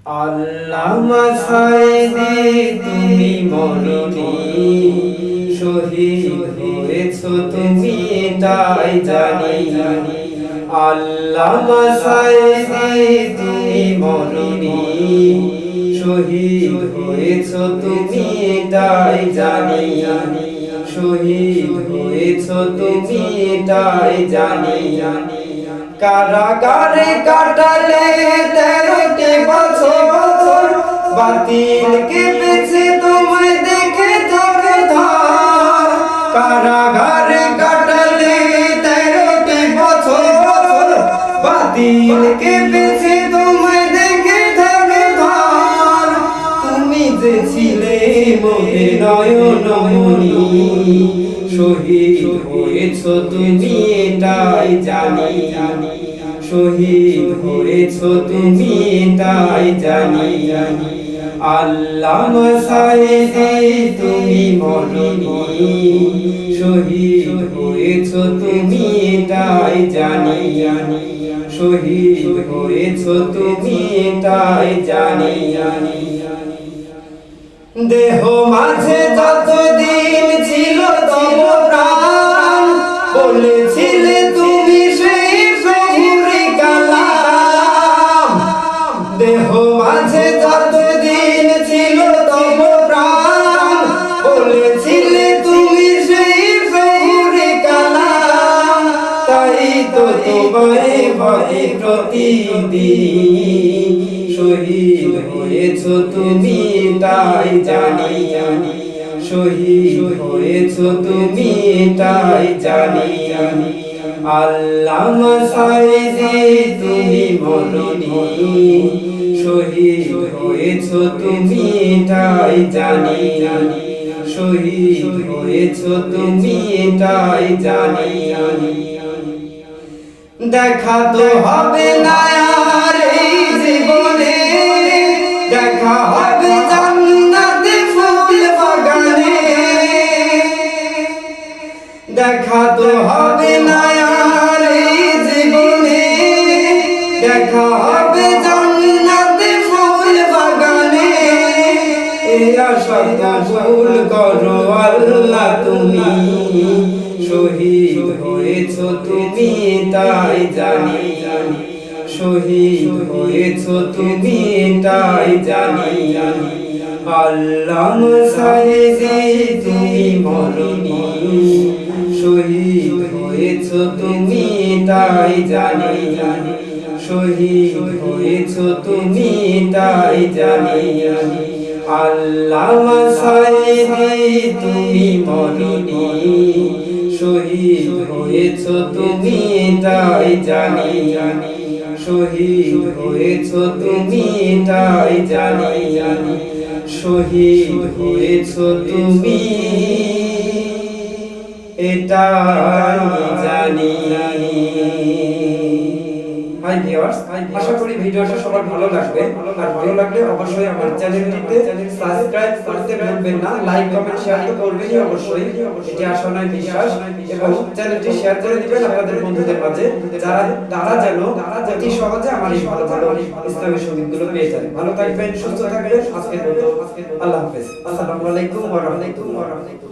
আল্লামা সাইদি তুমি মরনি শহীদ হয়েছো তুমি তাই জানি। আল্লামা সাইদি তুমি মরনি শহীদ হয়েছো তুমি তাই জানি। শহীদ হয়েছো তুমি তাই জানি। কারাগারে কাটালে 13টি বছর, বাতিল কেঁপেছে তোমায় দেখে ধরে ধার। কারাগারে কাটালে 13টি বছর, বাতিল কেঁপেছে তোমায় দেখে ধরে ধার। তুমি যে ছিলে মোদের নয়নমণি, শহীদ হয়েছো তুমি তাই জানি। শহীদ হয়েছো তুমি তাই জানি। আল্লামা সাইদি তুমি মরনি শহীদ হয়েছো তুমি তাই জানি। শহীদ হয়েছো তুমি তাই জানি। দেহ মাঝে যতদিন ছিল তব প্রাণ, বলেছিলে তুমি সেই শহুরে কালাম। দেহ মাঝে যতদিন ছিল তব প্রাণ, বলেছিলে তুমি সেই শহুরে কালাম। তাই তো তোমায় ভাবি প্রতিদিন, শহীদ হয়েছো তুমি তাই জানি। শহীদ হয়েছো তুমি তাই জানি। আল্লামা সাইদি তুমি মরনি শহীদ হয়েছো তুমি তাই জানি। শহীদ হয়েছো তুমি তাই জানি। দেখা তো হবে না আর এই জীবনে, দেখা হবে জান্নাতে ফুল বাগানে। দেখা তো হবে না আর এই জীবনে, দেখা হবে জান্নাতে ফুল বাগানে। এই আশা কবুল করো আল্লাহ তুমি, শহীদ হয়েছো তুমি তাই জানি। শহীদ হয়েছো তুমি তাই জানি। আল্লামা সাইদি তুমি মরনি শহীদ হয়েছো তুমি তাই জানি। শহীদ হয়েছো তুমি তাই জানি। আল্লামা সাইদি তুমি মরনি শহীদ হয়েছো তুমি তাই জানি। শহীদ হয়েছো তুমি তাই জানি। শহীদ হয়েছো তুমি এটাই জানি। হাই ভিউয়ার্স, আশা করি ভিডিওটা সবার ভালো লাগবে। আর ভালো লাগলে অবশ্যই আমার চ্যানেলটিতে সাবস্ক্রাইব করতে ভুলবেন না। লাইক কমেন্ট শেয়ার তো করবেনই অবশ্যই, এটি আশা নয় বিশ্বাস। এবং চ্যানেলটি শেয়ার করে দিবেন আপনাদের বন্ধুদের মাঝে, তারা যেন অতি সহজে আমার এই ভালো ভালো ইসলামী সঙ্গীতগুলো পেয়ে যান। ভালো থাকবেন, সুস্থ থাকবেন। আজকের মতো আল্লাহ হাফেজ। আসসালামু আলাইকুম ওয়া রাহমাতুল্লাহ।